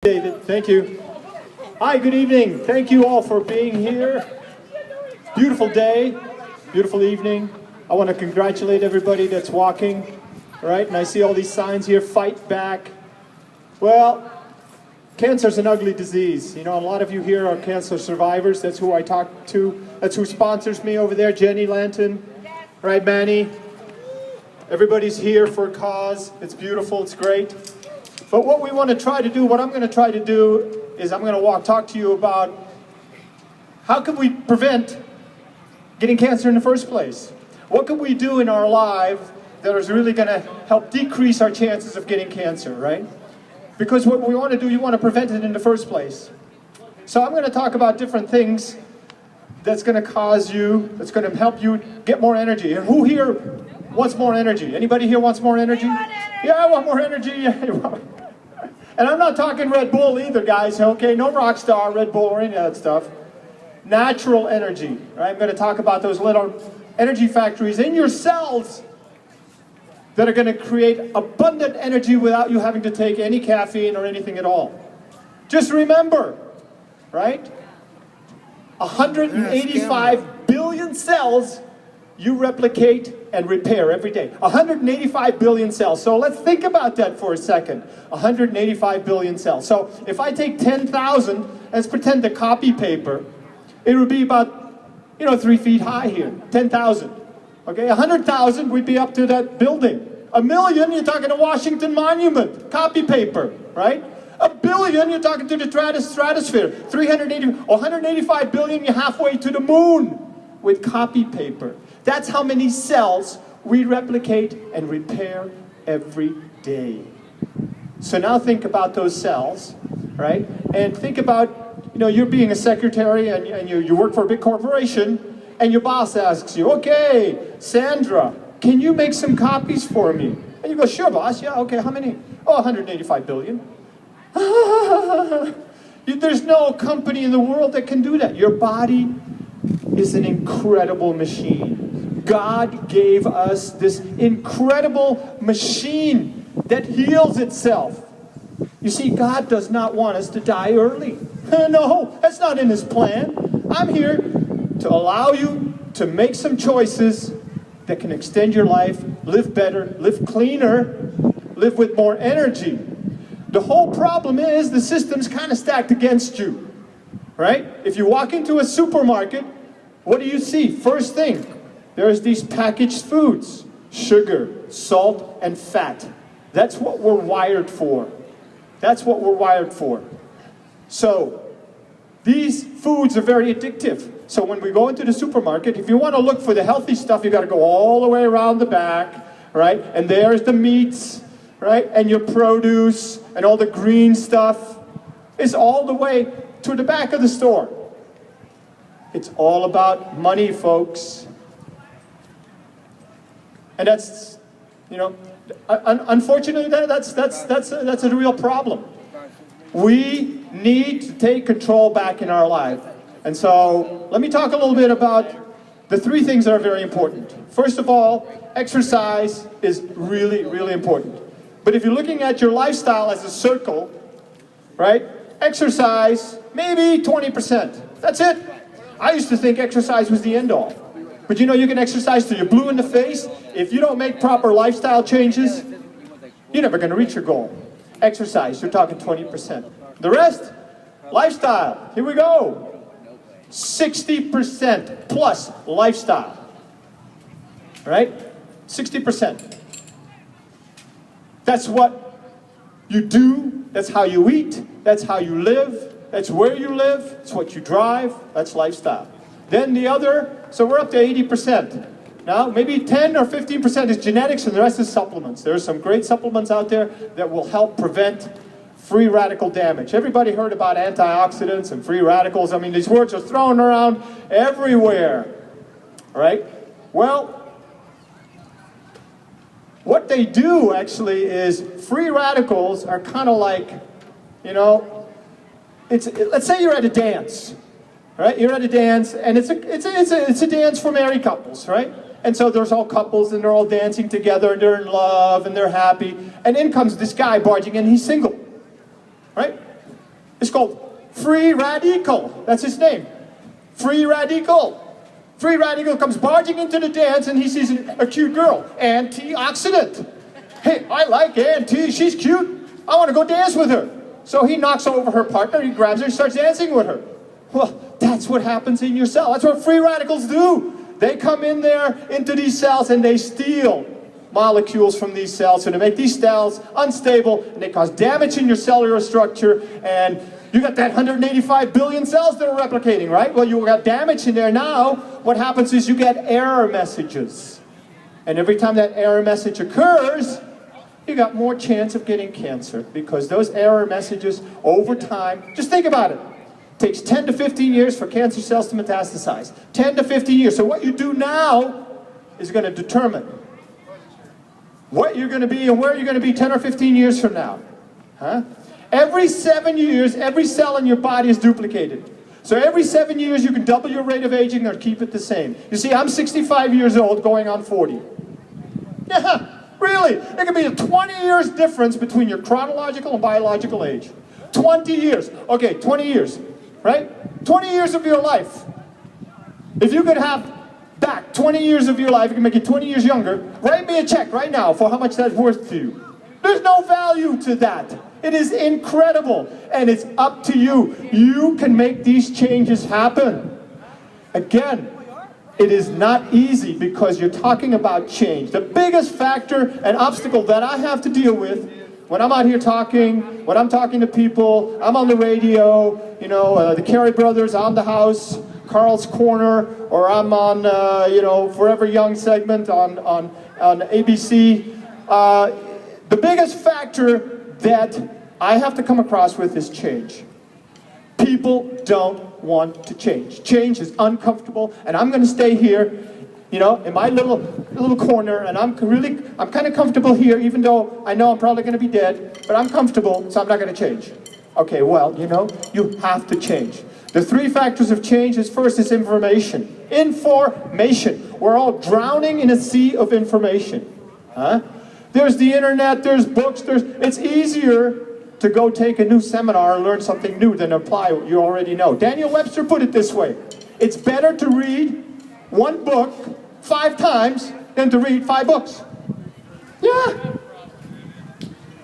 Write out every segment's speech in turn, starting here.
David, thank you. Hi, good evening. Thank you all for being here. Beautiful day, beautiful evening. I want to congratulate everybody that's walking, right? And I see all these signs here, fight back. Well, cancer's an ugly disease. You know, a lot of you here are cancer survivors. That's who I talk to. That's who sponsors me over there, Jenny Lanton. Right, Manny? Everybody's here for a cause. It's beautiful, it's great. But what we want to try to do, what I'm going to try to do, is I'm going to talk to you about how can we prevent getting cancer in the first place? What can we do in our life that is really going to help decrease our chances of getting cancer, right? Because what we want to do, you want to prevent it in the first place. So I'm going to talk about different things that's going to cause you, that's going to help you get more energy. And who here wants more energy? Anybody here wants more energy? Yeah, I want more energy. And I'm not talking Red Bull either, guys, okay? No Rockstar, Red Bull, or any of that stuff. Natural energy, right? I'm going to talk about those little energy factories in your cells that are going to create abundant energy without you having to take any caffeine or anything at all. Just remember, right? 185 billion cells you replicate and repair every day. 185 billion cells. So let's think about that for a second. 185 billion cells. So if I take 10,000, let's pretend the copy paper, it would be about, 3 feet high here. 10,000. Okay, 100,000, we'd be up to that building. 1 million, you're talking to Washington Monument. Copy paper, right? 1 billion, you're talking to the stratosphere. 185 billion, you're halfway to the moon with copy paper. That's how many cells we replicate and repair every day. So now think about those cells, right? And think about, you're being a secretary and you work for a big corporation, and your boss asks you, okay, Sandra, can you make some copies for me? And you go, sure, boss. Yeah, okay, how many? Oh, 185 billion. There's no company in the world that can do that. Your body is an incredible machine. God gave us this incredible machine that heals itself. You see, God does not want us to die early. No, that's not in His plan. I'm here to allow you to make some choices that can extend your life, live better, live cleaner, live with more energy. The whole problem is the system's kind of stacked against you, right? If you walk into a supermarket, what do you see? First thing, there's these packaged foods, sugar, salt, and fat. That's what we're wired for. That's what we're wired for. So, these foods are very addictive. So when we go into the supermarket, if you want to look for the healthy stuff, you got to go all the way around the back, right? And there's the meats, right? And your produce and all the green stuff is all the way to the back of the store. It's all about money, folks. And that's, unfortunately, that's a real problem. We need to take control back in our life. And so, let me talk a little bit about the 3 things that are very important. First of all, exercise is really, really important. But if you're looking at your lifestyle as a circle, right? Exercise, maybe 20%. That's it. I used to think exercise was the end all. But you can exercise till you're blue in the face. If you don't make proper lifestyle changes, you're never going to reach your goal. Exercise, you're talking 20%. The rest, lifestyle. Here we go. 60% plus lifestyle. Right? 60%. That's what you do. That's how you eat. That's how you live. That's where you live. It's what you drive. That's lifestyle. Then the other, so we're up to 80%. Now, maybe 10 or 15% is genetics and the rest is supplements. There are some great supplements out there that will help prevent free radical damage. Everybody heard about antioxidants and free radicals. I mean, these words are thrown around everywhere. All right? Well, what they do actually is free radicals are kind of like, let's say you're at a dance. Right? You're at a dance, and it's a dance for married couples, right? And so there's all couples, and they're all dancing together, and they're in love, and they're happy. And in comes this guy barging in, he's single, right? It's called Free Radical. That's his name. Free Radical. Free Radical comes barging into the dance and he sees a cute girl. Antioxidant. Hey, I like Auntie. She's cute. I want to go dance with her. So he knocks over her partner, he grabs her, and starts dancing with her. Well, that's what happens in your cell. That's what free radicals do. They come in there into these cells and they steal molecules from these cells. So they make these cells unstable and they cause damage in your cellular structure. And you got that 185 billion cells that are replicating, right? Well, you got damage in there now. What happens is you get error messages. And every time that error message occurs, you got more chance of getting cancer because those error messages over time, just think about it. Takes 10 to 15 years for cancer cells to metastasize. 10 to 15 years. So what you do now is going to determine what you're going to be and where you're going to be 10 or 15 years from now. Huh? Every 7 years, every cell in your body is duplicated. So every 7 years you can double your rate of aging or keep it the same. You see, I'm 65 years old going on 40. Yeah, really. There can be a 20 years difference between your chronological and biological age. 20 years. Okay, 20 years. Right? 20 years of your life. If you could have back 20 years of your life, you can make it 20 years younger, write me a check right now for how much that's worth to you. There's no value to that. It is incredible, and it's up to you. You can make these changes happen. Again, it is not easy because you're talking about change. The biggest factor and obstacle that I have to deal with when I'm out here talking, when I'm talking to people, I'm on the radio, you know, the Carey Brothers on the House, Carl's Corner, or I'm on, you know, Forever Young segment on ABC. The biggest factor that I have to come across with is change. People don't want to change. Change is uncomfortable, and I'm going to stay here, you know, in my little corner, and I'm kind of comfortable here, even though I know I'm probably going to be dead, but I'm comfortable, so I'm not going to change. Okay, well, you know, you have to change. The three factors of change is first is information. Information. We're all drowning in a sea of information. Huh? There's the internet, there's books, it's easier to go take a new seminar and learn something new than apply what you already know. Daniel Webster put it this way: it's better to read one book 5 times than to read 5 books. Yeah.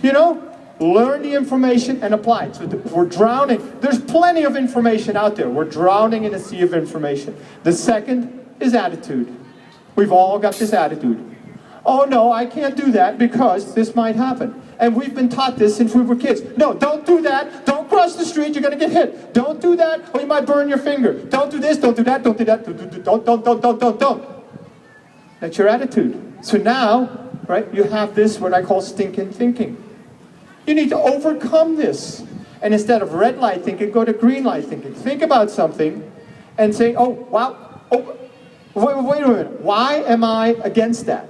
You know, learn the information and apply it. So we're drowning. There's plenty of information out there. We're drowning in a sea of information. The second is attitude. We've all got this attitude. Oh no, I can't do that because this might happen. And we've been taught this since we were kids. No, don't do that. Don't cross the street. You're going to get hit. Don't do that or you might burn your finger. Don't do this. Don't do that. Don't do that. Don't. That's your attitude. So now, right, you have this, what I call stinking thinking. You need to overcome this. And instead of red light thinking, go to green light thinking. Think about something and say, oh, wow, oh, wait a minute. Why am I against that?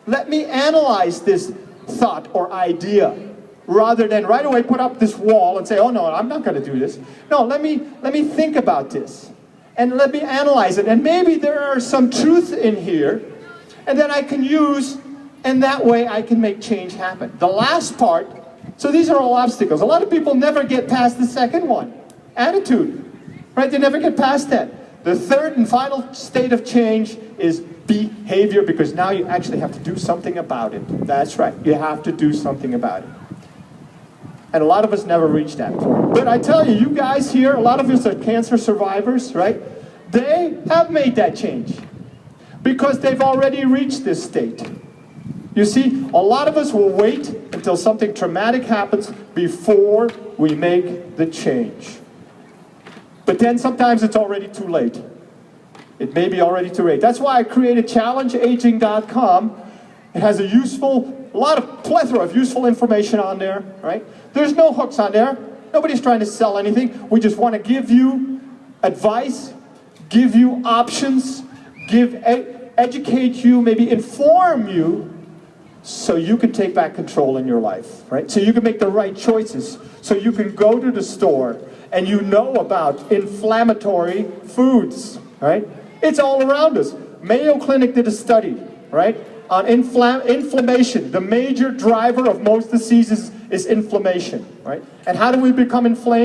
Let me analyze this thought or idea rather than right away put up this wall and say, oh no, I'm not going to do this. No, let me think about this and let me analyze it. And maybe there are some truth in here and that I can use, and that way I can make change happen. The last part, so these are all obstacles. A lot of people never get past the second one, attitude, right? They never get past that. The third and final state of change is behavior, because now you actually have to do something about it. That's right, you have to do something about it. And a lot of us never reach that point. But I tell you, you guys here, a lot of us are cancer survivors, right? They have made that change because they've already reached this state. You see, a lot of us will wait until something traumatic happens before we make the change. But then sometimes it's already too late. It may be already too late. That's why I created challengeaging.com. It has a plethora of useful information on there, right? There's no hooks on there. Nobody's trying to sell anything. We just want to give you advice, give you options, educate you, maybe inform you, so you can take back control in your life, right? So you can make the right choices. So you can go to the store and you know about inflammatory foods, right? It's all around us. Mayo Clinic did a study, right, on inflammation. The major driver of most diseases is inflammation, right? And how do we become inflamed?